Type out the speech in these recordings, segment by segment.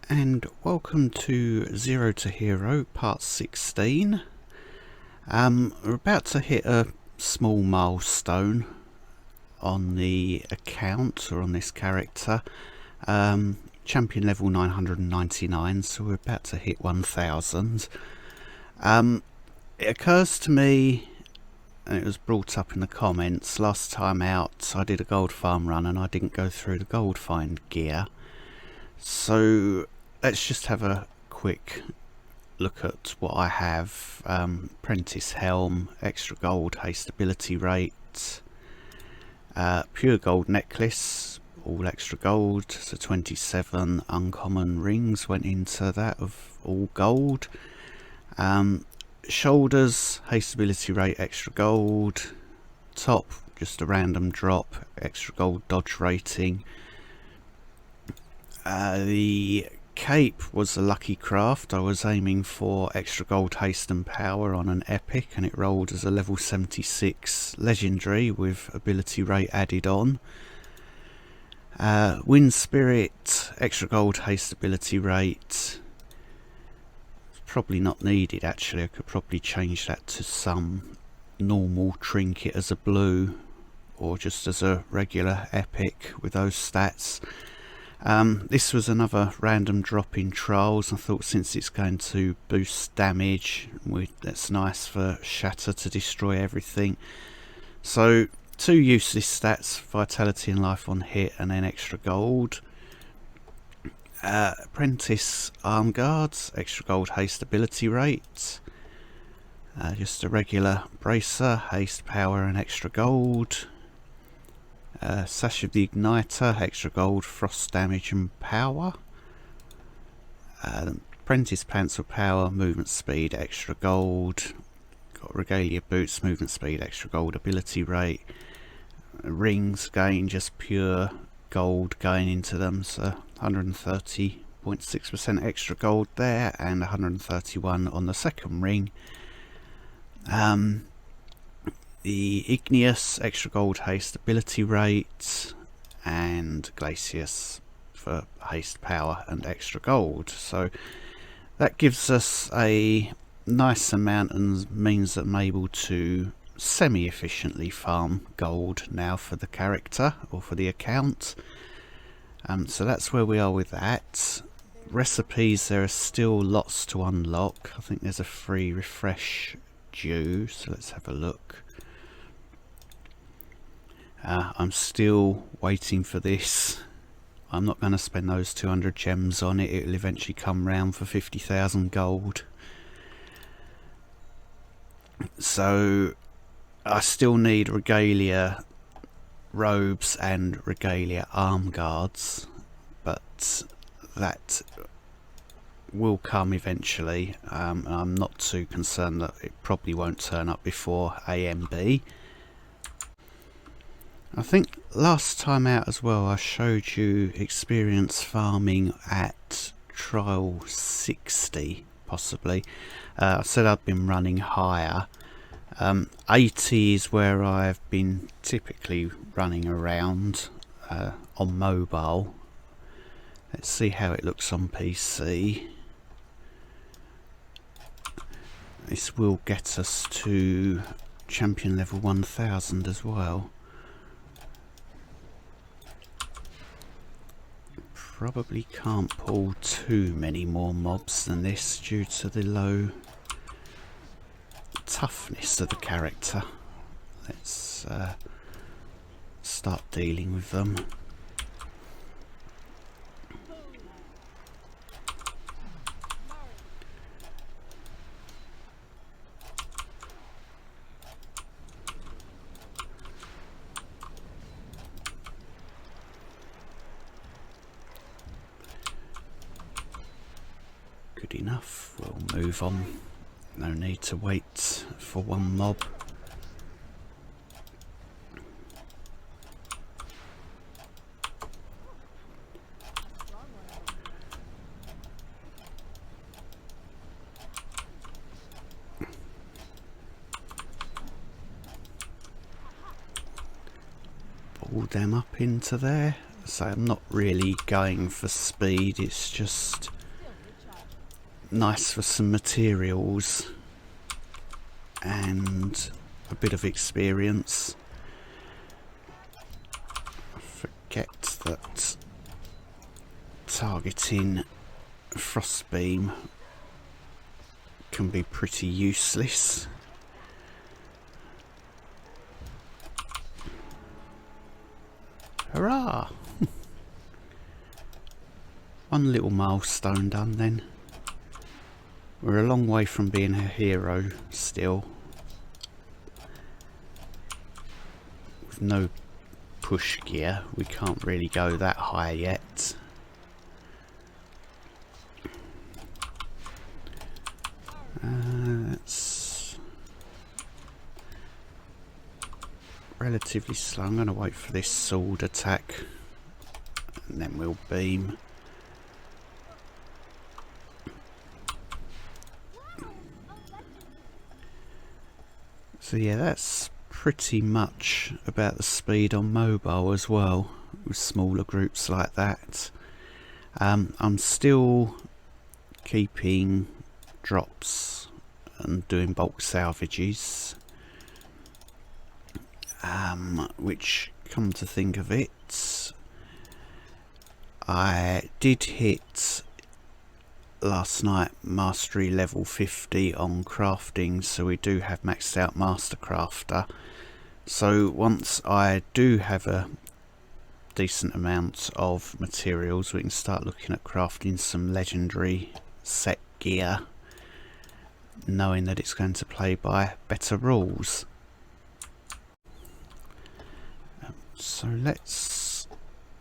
And welcome to Zero to Hero part 16. We're about to hit a small milestone on the account, or on this character. Champion level 999, so we're about to hit 1000. It occurs to me, and it was brought up in the comments, last time out I did a gold farm run and I didn't go through the gold find gear. So let's just have a quick look at what I have. Apprentice helm, extra gold, haste ability rate, pure gold necklace, all extra gold, so 27 uncommon rings went into that of all gold. Shoulders, haste ability rate, extra gold. Top, just a random drop, extra gold dodge rating. The cape was a lucky craft. I was aiming for extra gold, haste and power on an epic, and it rolled as a level 76 legendary with ability rate added on. Wind spirit, extra gold, haste ability rate. Probably not needed actually. I could probably change that to some normal trinket as a blue, or just as a regular epic with those stats. This was another random drop in trials. I thought, since it's going to boost damage, that's nice for Shatter to destroy everything. So 2 useless stats, vitality and life on hit, and then extra gold. Apprentice arm guards, extra gold, haste ability rate. Just a regular bracer, haste, power and extra gold. Sash of the Igniter, extra gold, frost damage and power. Apprentice pants with power, movement speed, extra gold. Got regalia boots, movement speed, extra gold, ability rate. Rings again, just pure gold going into them, so 130.6% extra gold there, and 131 on the second ring. The Igneous, extra gold, haste ability rate, and Glacius for haste, power and extra gold. So that gives us a nice amount and means that I'm able to semi-efficiently farm gold now for the character, or for the account. So that's where we are with that. Recipes, there are still lots to unlock. I think there's a free refresh due, so let's have a look. I'm still waiting for this. I'm not going to spend those 200 gems on it. It'll eventually come round for 50,000 gold. So I still need regalia robes and regalia arm guards, but that will come eventually. I'm not too concerned that it probably won't turn up before AMB. I think last time out as well I showed you experience farming at trial 60 possibly. I said I've been running higher. 80 is where I've been typically running around on mobile. Let's see how it looks on PC. This will get us to champion level 1000 as well. Probably can't pull too many more mobs than this due to the low toughness of the character. Let's start dealing with them. Good enough, we'll move on. No need to wait for one mob. Pull them up into there. So I'm not really going for speed, it's just nice for some materials and a bit of experience. Forget that targeting Frostbeam can be pretty useless. Hurrah! One little milestone done then. We're a long way from being a hero still. With no push gear, we can't really go that high yet. It's relatively slow. I'm going to wait for this sword attack and then we'll beam. So yeah, that's pretty much about the speed on mobile as well, with smaller groups like that. I'm still keeping drops and doing bulk salvages, which, come to think of it, I did hit last night mastery level 50 on crafting, so we do have maxed out master crafter. So once I do have a decent amount of materials, we can start looking at crafting some legendary set gear, knowing that it's going to play by better rules. So let's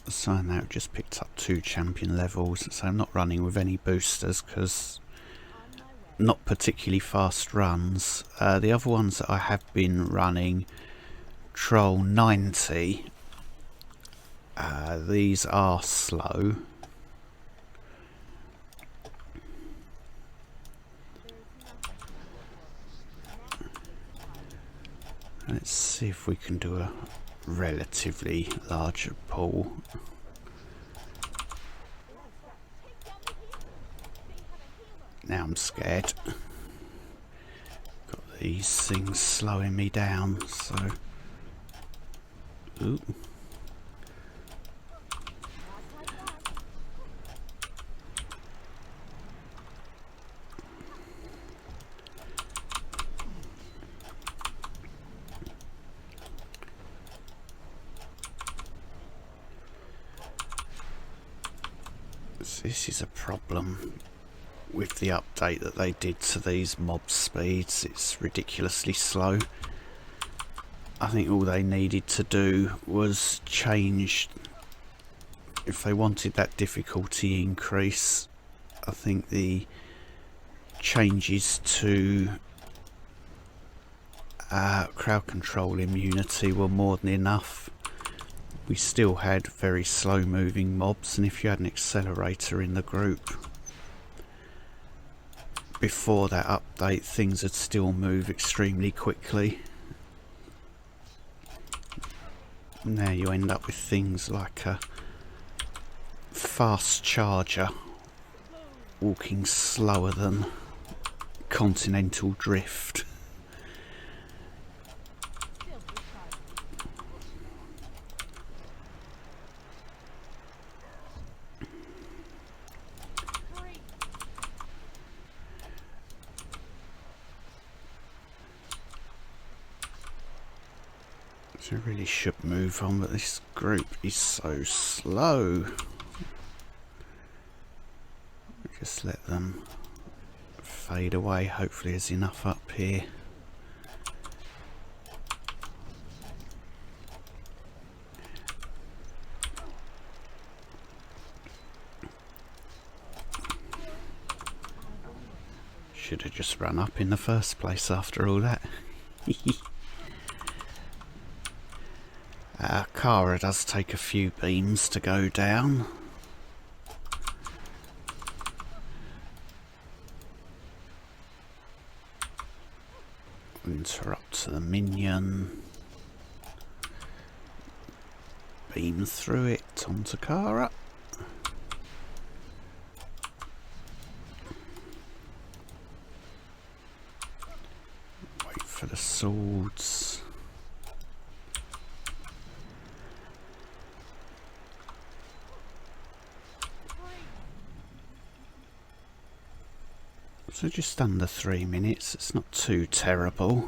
assign that. We've just picked up 2 champion levels, so I'm not running with any boosters because not particularly fast runs. The other ones that I have been running, Troll 90, these are slow. Let's see if we can do a relatively larger pool. Now I'm scared. Got these things slowing me down, so... Ooh. This is a problem with the update that they did to these mob speeds. It's ridiculously slow. I think all they needed to do was change, if they wanted that difficulty increase, I think the changes to crowd control immunity were more than enough. We still had very slow moving mobs, and if you had an accelerator in the group before that update, things would still move extremely quickly. Now you end up with things like a fast charger walking slower than continental drift. So I really should move on, but this group is so slow. Just let them fade away. Hopefully there's enough up here. Should have just run up in the first place after all that. Kara does take a few beams to go down. Interrupt the minion. beam through it onto Kara. Wait for the swords. So just under 3 minutes, it's not too terrible.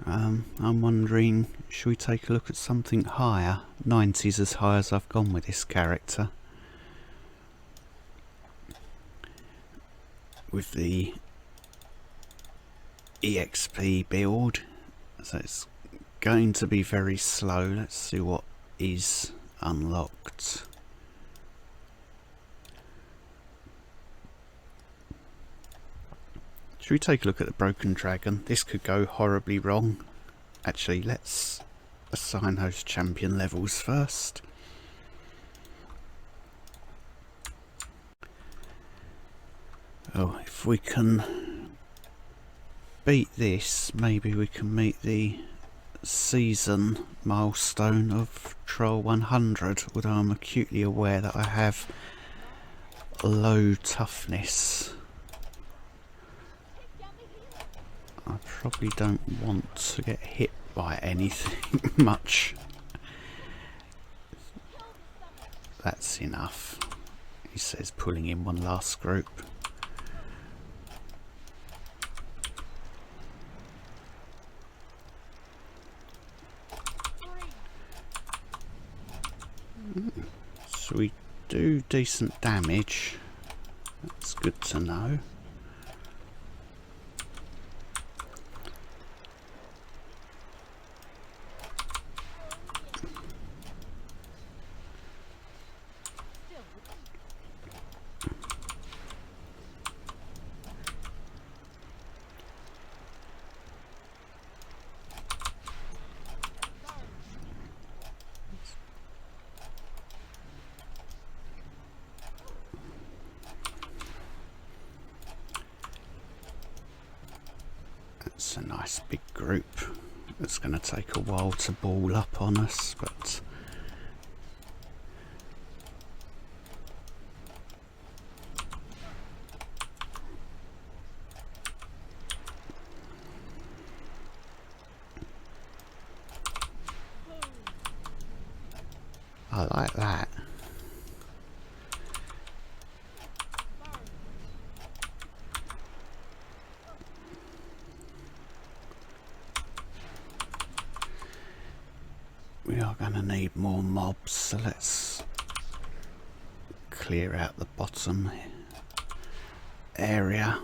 I'm wondering, should we take a look at something higher? 90's as high as I've gone with this character. With the EXP build, so it's going to be very slow. Let's see what is unlocked. Should we take a look at the Broken Dragon? This could go horribly wrong. Actually, let's assign those champion levels first. Oh, if we can beat this, maybe we can meet the season milestone of Trial 100, although I'm acutely aware that I have low toughness. I probably don't want to get hit by anything much. That's enough, he says, pulling in one last group. So we do decent damage. That's good to know. It's a nice big group. It's going to take a while to ball up on us, but I like that. We are going to need more mobs, so let's clear out the bottom area.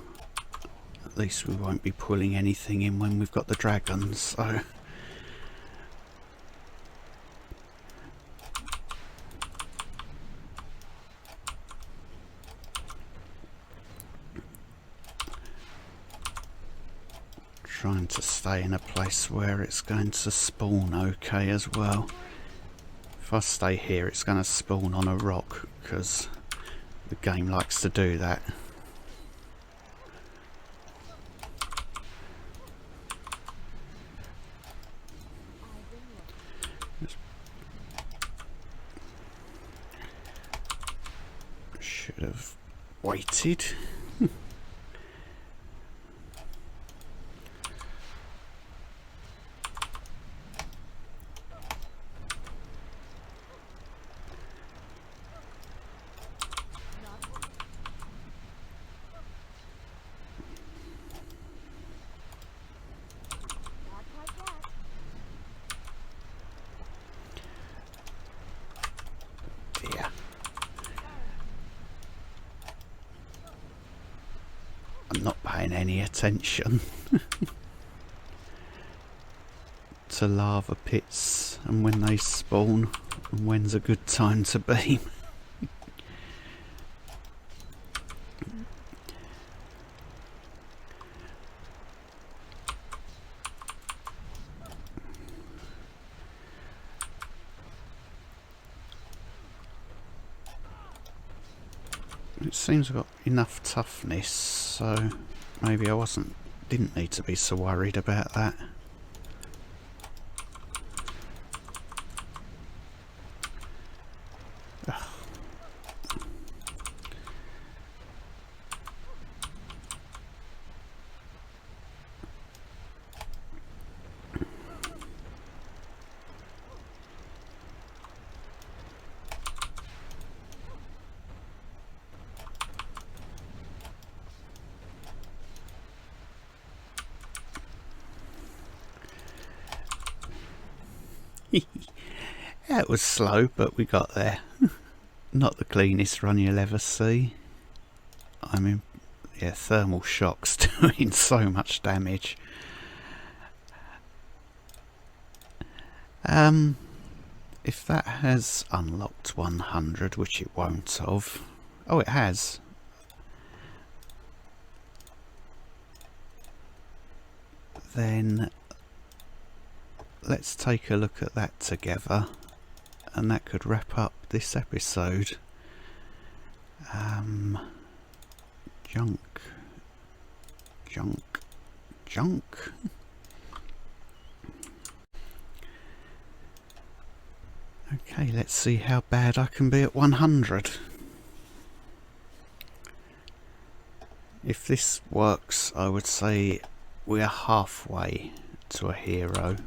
At least we won't be pulling anything in when we've got the dragons, so trying to stay in a place where it's going to spawn okay as well. If I stay here, it's going to spawn on a rock because the game likes to do that. Should have waited. I'm not paying any attention to lava pits and when they spawn and when's a good time to beam. It seems I've got enough toughness, so maybe I didn't need to be so worried about that. Yeah, it was slow, but we got there. Not the cleanest run you'll ever see. I mean, yeah, thermal shock's doing so much damage. If that has unlocked 100, which it won't have. Oh, it has. Then let's take a look at that together, and that could wrap up this episode. Junk. Okay, let's see how bad I can be at 100. If this works, I would say we're halfway to a hero.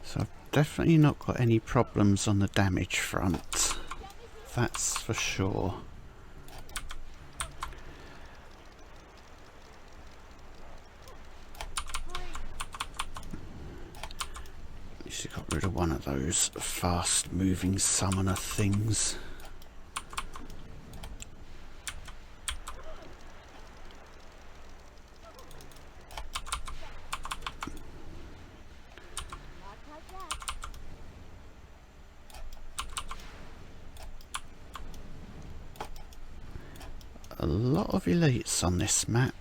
So I've definitely not got any problems on the damage front, that's for sure. At least I got rid of one of those fast moving summoner things. A lot of elites on this map.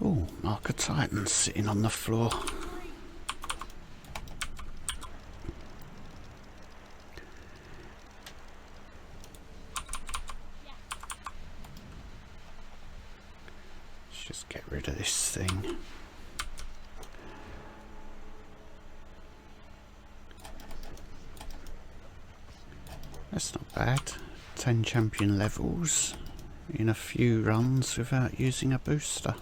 Oh, Mark of Titans sitting on the floor. Just get rid of this thing. That's not bad. 10 champion levels in a few runs without using a booster.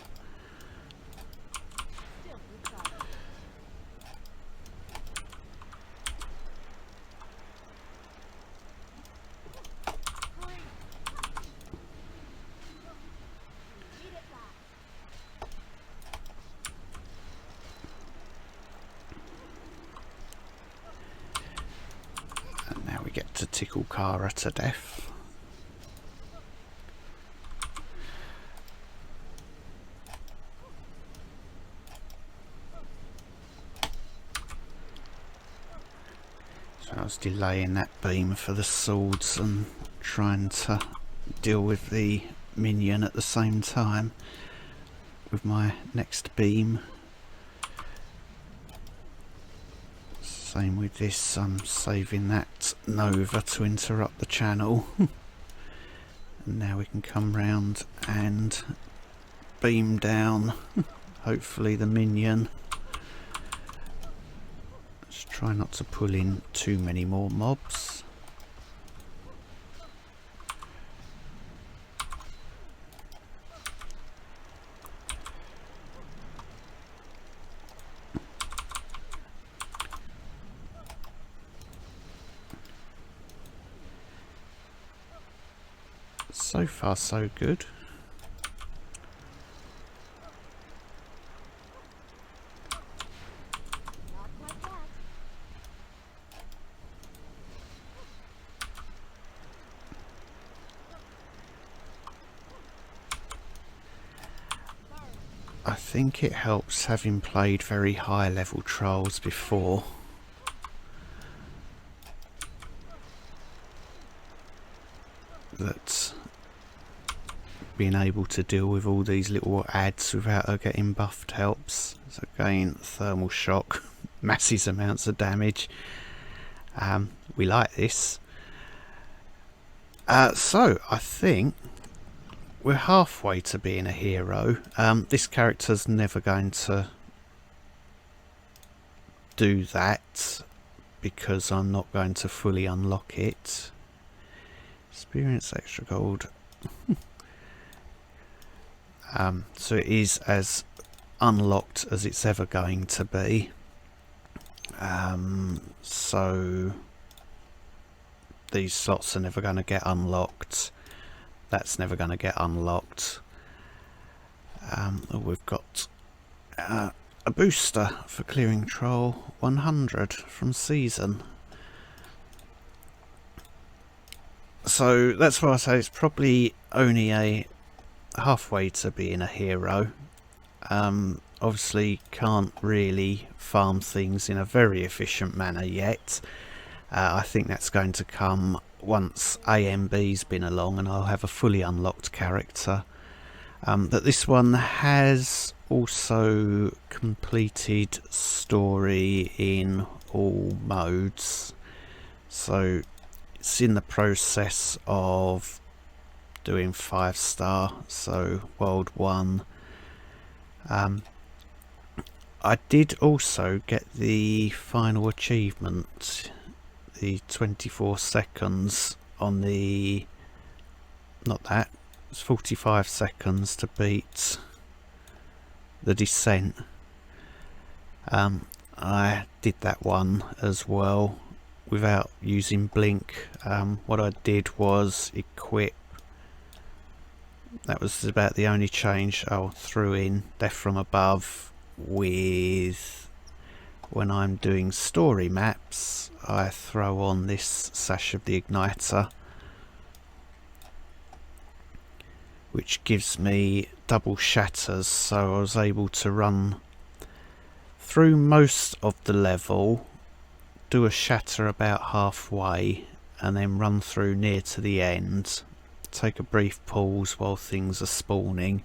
Get to tickle Kara to death. So I was delaying that beam for the swords and trying to deal with the minion at the same time with my next beam. Same with this, I'm saving that Nova to interrupt the channel. And now we can come round and beam down, hopefully the minion. Let's try not to pull in too many more mobs. So far so good. I think it helps having played very high level trolls before. That being able to deal with all these little ads without her getting buffed helps. So again, thermal shock, massive amounts of damage. We like this. So I think we're halfway to being a hero. This character's never going to do that because I'm not going to fully unlock it. Experience extra gold. So it is as unlocked as it's ever going to be. So these slots are never going to get unlocked. That's never going to get unlocked. We've got a booster for clearing troll 100 from season. So that's why I say it's probably only a halfway to being a hero. Obviously can't really farm things in a very efficient manner yet. I think that's going to come once AMB's been along and I'll have a fully unlocked character. But this one has also completed story in all modes. So it's in the process of doing 5-star, so World 1. I did also get the final achievement, the 24 seconds on the... not that, it's 45 seconds to beat the descent. I did that one as well without using blink. What I did was equip, that was about the only change I threw in, Death from Above, with when I'm doing story maps I throw on this Sash of the Igniter, which gives me double shatters, so I was able to run through most of the level, do a shatter about halfway, and then run through near to the end, take a brief pause while things are spawning,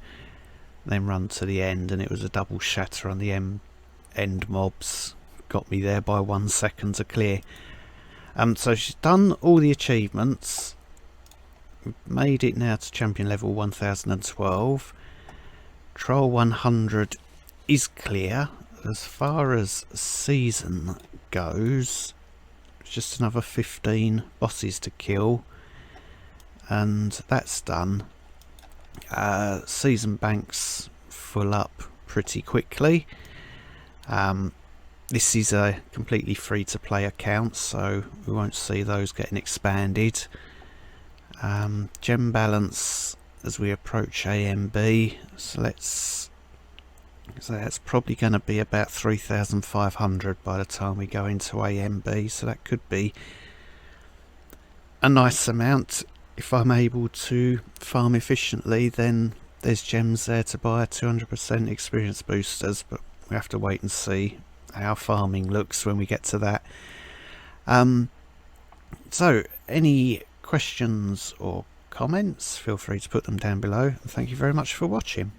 then run to the end, and it was a double shatter on the end mobs. Got me there by 1 second to clear. So she's done all the achievements. We've made it now to champion level 1012. Troll 100 is clear. As far as season goes, it's just another 15 bosses to kill, and that's done. Season banks full up pretty quickly. This is a completely free to play account, so we won't see those getting expanded. Gem balance as we approach AMB, so that's probably going to be about 3,500 by the time we go into AMB, so that could be a nice amount. If I'm able to farm efficiently, then there's gems there to buy 200% experience boosters, but we have to wait and see how farming looks when we get to that. So any questions or comments, feel free to put them down below. Thank you very much for watching.